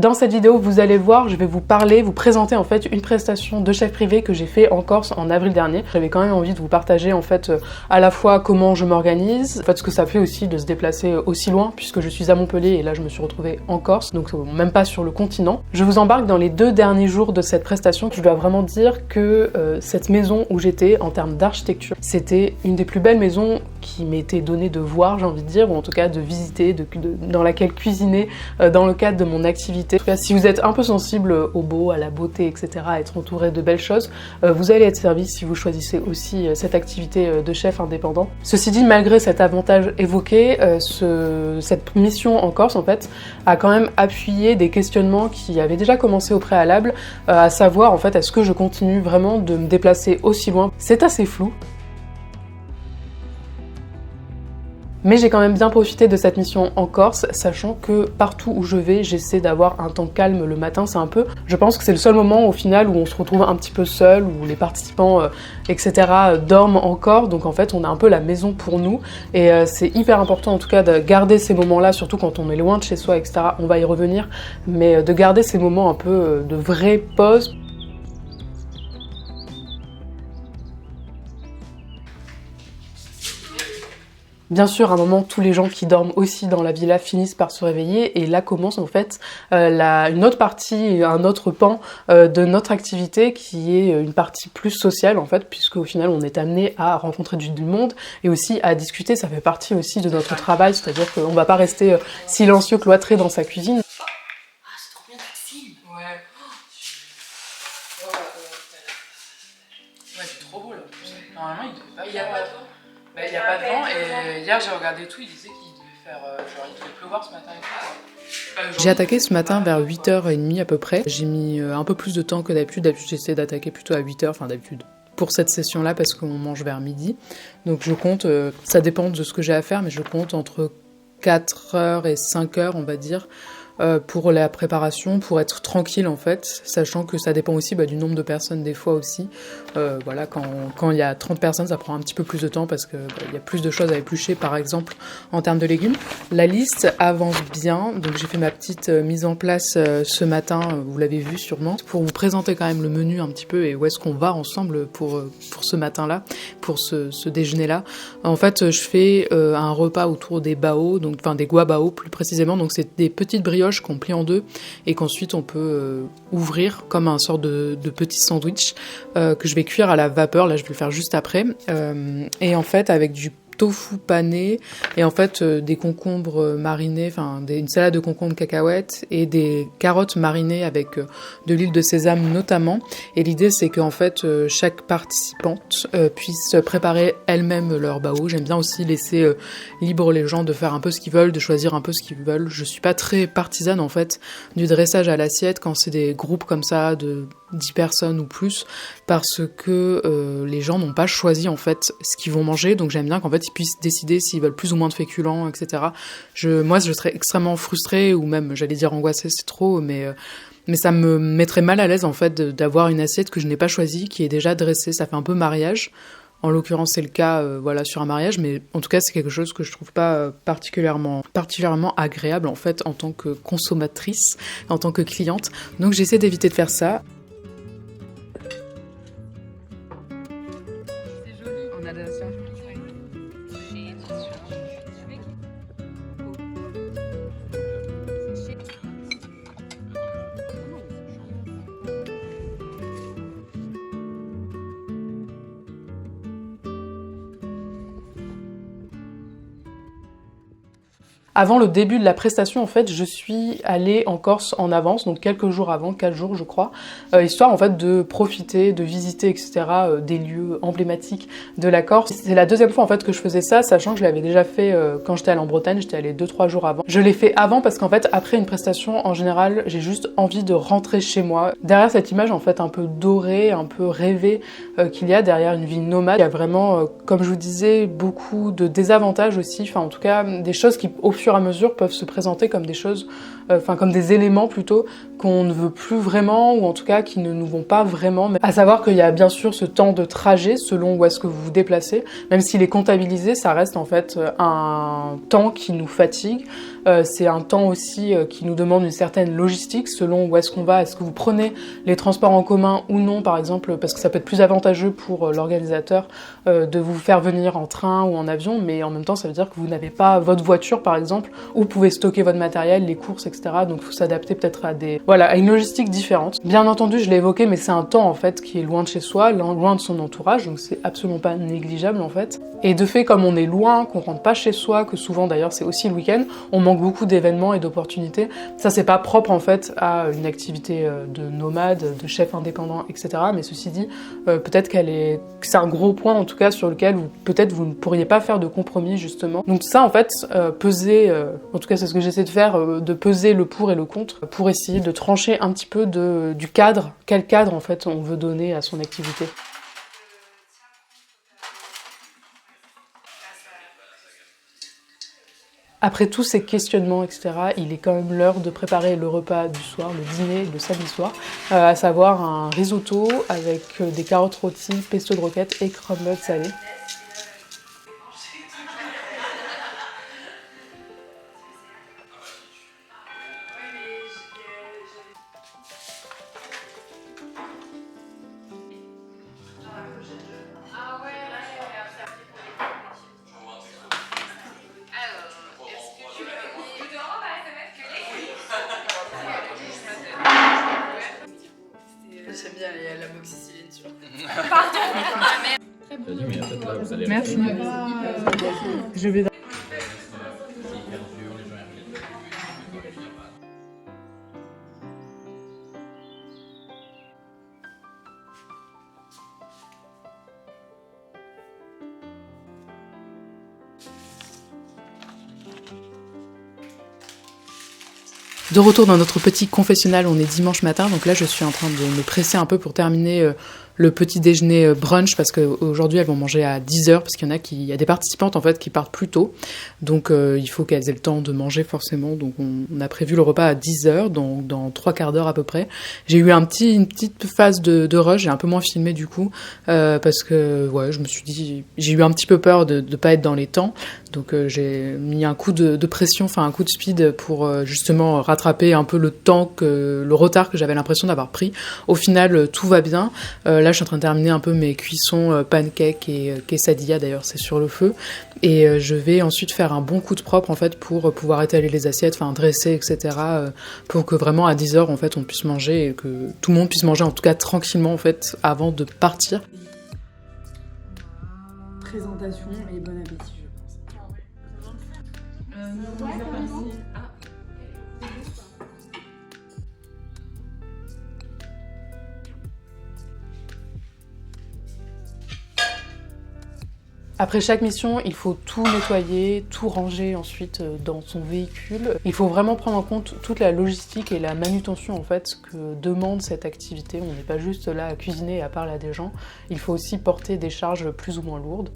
Dans cette vidéo, vous allez voir, je vais vous présenter en fait une prestation de chef privé que j'ai fait en Corse en avril dernier. J'avais quand même envie de vous partager en fait à la fois comment je m'organise, en fait ce que ça fait aussi de se déplacer aussi loin puisque je suis à Montpellier et là je me suis retrouvée en Corse, donc même pas sur le continent. Je vous embarque dans les 2 derniers jours de cette prestation. Je dois vraiment dire que cette maison où j'étais en termes d'architecture, c'était une des plus belles maisons qui m'était donnée de voir, j'ai envie de dire, ou en tout cas de visiter, dans laquelle cuisiner dans le cadre de mon activité. En tout cas, si vous êtes un peu sensible au beau, à la beauté, etc., à être entouré de belles choses, vous allez être servi si vous choisissez aussi cette activité de chef indépendant. Ceci dit, malgré cet avantage évoqué, cette mission en Corse, en fait, a quand même appuyé des questionnements qui avaient déjà commencé au préalable, à savoir, en fait, est-ce que je continue vraiment de me déplacer aussi loin? C'est assez flou. Mais j'ai quand même bien profité de cette mission en Corse, sachant que partout où je vais, j'essaie d'avoir un temps calme le matin. C'est un peu, je pense que c'est le seul moment au final où on se retrouve un petit peu seul, où les participants, etc. dorment encore. Donc en fait, on a un peu la maison pour nous. Et c'est hyper important en tout cas de garder ces moments-là, surtout quand on est loin de chez soi, etc. On va y revenir, mais de garder ces moments un peu de vraie pause. Bien sûr, à un moment, tous les gens qui dorment aussi dans la villa finissent par se réveiller et là commence en fait une autre partie, un autre pan de notre activité qui est une partie plus sociale en fait, puisque au final on est amené à rencontrer du monde et aussi à discuter. Ça fait partie aussi de notre travail, c'est-à-dire qu'on va pas rester silencieux, cloîtré dans sa cuisine. Ah, c'est trop bien, tu filmes. Ouais. Ouais, c'est trop beau là. Normalement, il devait pas. Il y a pas de vent. Bah, il y a pas de vent et hier j'ai regardé tout, il disait qu'il devait faire. Genre, il devait pleuvoir ce matin et tout. J'ai attaqué ce matin vers 8h30 à peu près. J'ai mis un peu plus de temps que d'habitude. D'habitude, j'essaie d'attaquer plutôt à 8h, enfin d'habitude. Pour cette session-là, parce qu'on mange vers midi. Donc je compte, ça dépend de ce que j'ai à faire, mais je compte entre 4h et 5h, on va dire, pour la préparation, pour être tranquille en fait, sachant que ça dépend aussi du nombre de personnes des fois aussi. Voilà, quand il y a 30 personnes, ça prend un petit peu plus de temps parce que il y a plus de choses à éplucher, par exemple en termes de légumes. La liste avance bien, donc j'ai fait ma petite mise en place ce matin, vous l'avez vu sûrement, pour vous présenter quand même le menu un petit peu et où est-ce qu'on va ensemble pour ce matin-là, pour ce déjeuner-là. En fait, je fais un repas autour des bao, donc enfin des guabao plus précisément, donc c'est des petites brioches qu'on plie en 2 et qu'ensuite on peut ouvrir comme un sort de petit sandwich que je vais cuire à la vapeur. Là je vais le faire juste après et en fait avec du tofu pané et en fait des concombres marinés, enfin une salade de concombres cacahuètes et des carottes marinées avec de l'huile de sésame notamment. Et l'idée c'est qu'en fait chaque participante puisse préparer elle-même leur bao. J'aime bien aussi laisser libre les gens de faire un peu ce qu'ils veulent, de choisir un peu ce qu'ils veulent. Je suis pas très partisane en fait du dressage à l'assiette quand c'est des groupes comme ça de 10 personnes ou plus, parce que les gens n'ont pas choisi en fait ce qu'ils vont manger, donc j'aime bien qu'en fait ils puissent décider s'ils veulent plus ou moins de féculents, etc. Moi je serais extrêmement frustrée, ou même j'allais dire angoissée, c'est trop, mais ça me mettrait mal à l'aise en fait d'avoir une assiette que je n'ai pas choisie, qui est déjà dressée. Ça fait un peu mariage. En l'occurrence, c'est le cas voilà, sur un mariage, mais en tout cas, c'est quelque chose que je trouve pas particulièrement agréable en fait en tant que consommatrice, en tant que cliente. Donc j'essaie d'éviter de faire ça. Avant le début de la prestation, en fait, je suis allée en Corse en avance, donc quelques jours avant, 4 jours je crois, histoire en fait de profiter, de visiter, etc. Des lieux emblématiques de la Corse. C'est la deuxième fois en fait que je faisais ça, sachant que je l'avais déjà fait quand j'étais allée en Bretagne, j'étais allée 2-3 jours avant. Je l'ai fait avant parce qu'en fait, après une prestation, en général, j'ai juste envie de rentrer chez moi. Derrière cette image en fait un peu dorée, un peu rêvée qu'il y a derrière une vie nomade, il y a vraiment, comme je vous disais, beaucoup de désavantages aussi, enfin en tout cas des choses qui au fur et à mesure peuvent se présenter comme des choses, comme des éléments plutôt qu'on ne veut plus vraiment, ou en tout cas qui ne nous vont pas vraiment. À savoir qu'il y a bien sûr ce temps de trajet selon où est-ce que vous vous déplacez, même s'il est comptabilisé, ça reste en fait un temps qui nous fatigue. C'est un temps aussi qui nous demande une certaine logistique selon où est-ce qu'on va. Est-ce que vous prenez les transports en commun ou non, par exemple, parce que ça peut être plus avantageux pour l'organisateur de vous faire venir en train ou en avion, mais en même temps ça veut dire que vous n'avez pas votre voiture par exemple, où vous pouvez stocker votre matériel, les courses, etc. Donc il faut s'adapter peut-être à une logistique différente. Bien entendu, je l'ai évoqué, mais c'est un temps en fait qui est loin de chez soi, loin de son entourage, donc c'est absolument pas négligeable en fait. Et de fait, comme on est loin, qu'on rentre pas chez soi, que souvent d'ailleurs c'est aussi le week-end, on manque beaucoup d'événements et d'opportunités. Ça c'est pas propre en fait à une activité de nomade, de chef indépendant, etc. Mais ceci dit, peut-être que c'est un gros point en tout cas sur lequel peut-être vous ne pourriez pas faire de compromis justement. Donc ça en fait, peser, en tout cas c'est ce que j'essaie de faire, de peser le pour et le contre pour essayer de trancher un petit peu du cadre, quel cadre en fait on veut donner à son activité. Après tous ces questionnements, etc., il est quand même l'heure de préparer le repas du soir, le dîner, le samedi soir, à savoir un risotto avec des carottes rôties, pesto de roquette et crumble salé. J'aime bien l'amoxicilline sur. Merci. Je vais... De retour dans notre petit confessionnal, on est dimanche matin, donc là je suis en train de me presser un peu pour terminer le petit déjeuner brunch, parce qu'aujourd'hui elles vont manger à 10h, parce qu'il y a des participantes en fait qui partent plus tôt, donc il faut qu'elles aient le temps de manger forcément, donc on a prévu le repas à 10h, donc dans 3/4 d'heure à peu près. J'ai eu une petite phase de rush, j'ai un peu moins filmé du coup, parce que ouais, je me suis dit, j'ai eu un petit peu peur de pas être dans les temps, donc j'ai mis un coup de pression, enfin un coup de speed pour justement rattraper un peu le retard que j'avais l'impression d'avoir pris. Au final, tout va bien. Là, je suis en train de terminer un peu mes cuissons pancakes et quesadillas, d'ailleurs, c'est sur le feu. Et je vais ensuite faire un bon coup de propre, en fait, pour pouvoir étaler les assiettes, enfin dresser, etc. Pour que vraiment à 10h, en fait, on puisse manger et que tout le monde puisse manger, en tout cas tranquillement, en fait, avant de partir. Présentation et bon appétit, je pense. Après chaque mission, il faut tout nettoyer, tout ranger ensuite dans son véhicule. Il faut vraiment prendre en compte toute la logistique et la manutention en fait que demande cette activité. On n'est pas juste là à cuisiner et à parler à des gens. Il faut aussi porter des charges plus ou moins lourdes.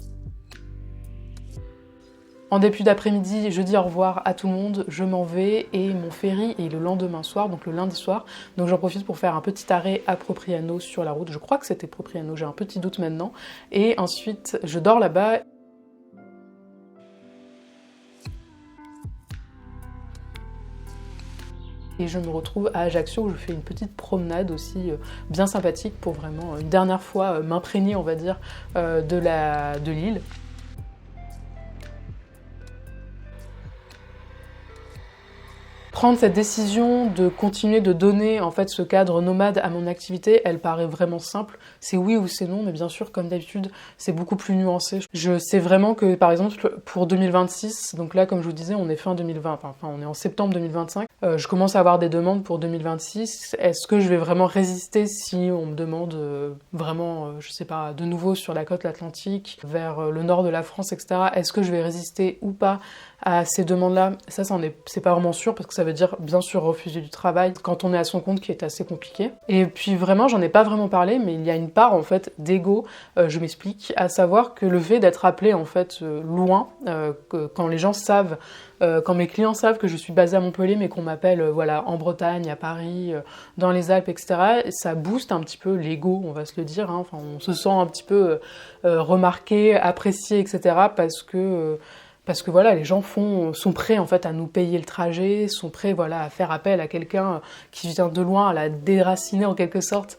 En début d'après-midi, je dis au revoir à tout le monde, je m'en vais et mon ferry est le lendemain soir, donc le lundi soir. Donc j'en profite pour faire un petit arrêt à Propriano sur la route. Je crois que c'était Propriano, j'ai un petit doute maintenant. Et ensuite, je dors là-bas. Et je me retrouve à Ajaccio où je fais une petite promenade aussi bien sympathique pour vraiment une dernière fois m'imprégner, on va dire, de l'île. Prendre cette décision de continuer de donner en fait ce cadre nomade à mon activité, elle paraît vraiment simple. C'est oui ou c'est non, mais bien sûr, comme d'habitude, c'est beaucoup plus nuancé. Je sais vraiment que, par exemple, pour 2026, donc là, comme je vous disais, on est fin 2020, enfin, on est en septembre 2025, je commence à avoir des demandes pour 2026. Est-ce que je vais vraiment résister si on me demande vraiment, je sais pas, de nouveau sur la côte atlantique, vers le nord de la France, etc. Est-ce que je vais résister ou pas à ces demandes-là? Ça, c'est pas vraiment sûr, parce que ça veut dire bien sûr refuser du travail quand on est à son compte, qui est assez compliqué. Et puis vraiment, j'en ai pas vraiment parlé, mais il y a une part en fait d'ego, je m'explique, à savoir que le fait d'être appelé en fait loin, quand les gens savent, quand mes clients savent que je suis basée à Montpellier, mais qu'on m'appelle voilà, en Bretagne, à Paris, dans les Alpes, etc., ça booste un petit peu l'ego, on va se le dire, hein. Enfin, on se sent un petit peu remarqué, apprécié, etc., parce que voilà, les gens sont prêts en fait à nous payer le trajet, sont prêts voilà, à faire appel à quelqu'un qui vient de loin, à la déraciner en quelque sorte,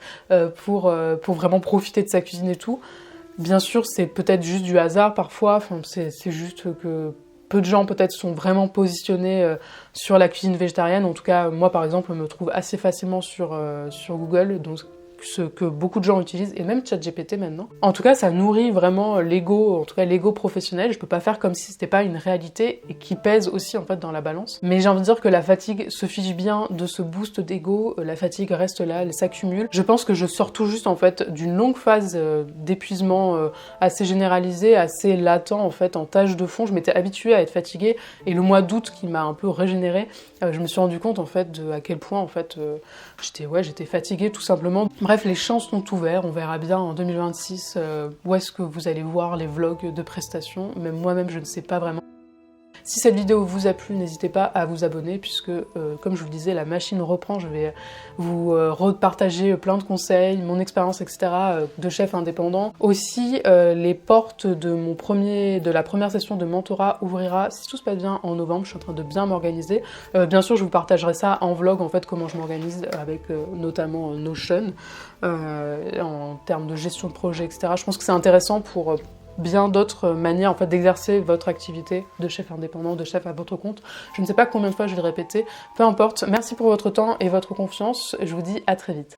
pour vraiment profiter de sa cuisine et tout. Bien sûr, c'est peut-être juste du hasard parfois, enfin, c'est juste que peu de gens peut-être sont vraiment positionnés sur la cuisine végétarienne. En tout cas, moi par exemple, je me trouve assez facilement sur Google, donc ce que beaucoup de gens utilisent, et même ChatGPT maintenant. En tout cas, ça nourrit vraiment l'ego, en tout cas l'ego professionnel. Je peux pas faire comme si c'était pas une réalité et qui pèse aussi en fait dans la balance. Mais j'ai envie de dire que la fatigue se fiche bien de ce boost d'ego, la fatigue reste là, elle s'accumule. Je pense que je sors tout juste en fait d'une longue phase d'épuisement assez généralisé, assez latent en fait, en tâche de fond. Je m'étais habituée à être fatiguée et le mois d'août qui m'a un peu régénérée, je me suis rendu compte en fait à quel point en fait j'étais fatiguée tout simplement. Bref, les champs sont ouverts, on verra bien en 2026 où est-ce que vous allez voir les vlogs de prestations. Même moi-même, je ne sais pas vraiment. Si cette vidéo vous a plu, n'hésitez pas à vous abonner puisque, comme je vous le disais, la machine reprend. Je vais vous repartager plein de conseils, mon expérience, etc. De chef indépendant. Aussi, les portes de la première session de mentorat ouvrira, si tout se passe bien, en novembre. Je suis en train de bien m'organiser. Bien sûr, je vous partagerai ça en vlog, en fait, comment je m'organise avec notamment Notion, en termes de gestion de projet, etc. Je pense que c'est intéressant pour bien d'autres manières en fait d'exercer votre activité de chef indépendant, de chef à votre compte. Je ne sais pas combien de fois je vais le répéter, peu importe. Merci pour votre temps et votre confiance. Je vous dis à très vite.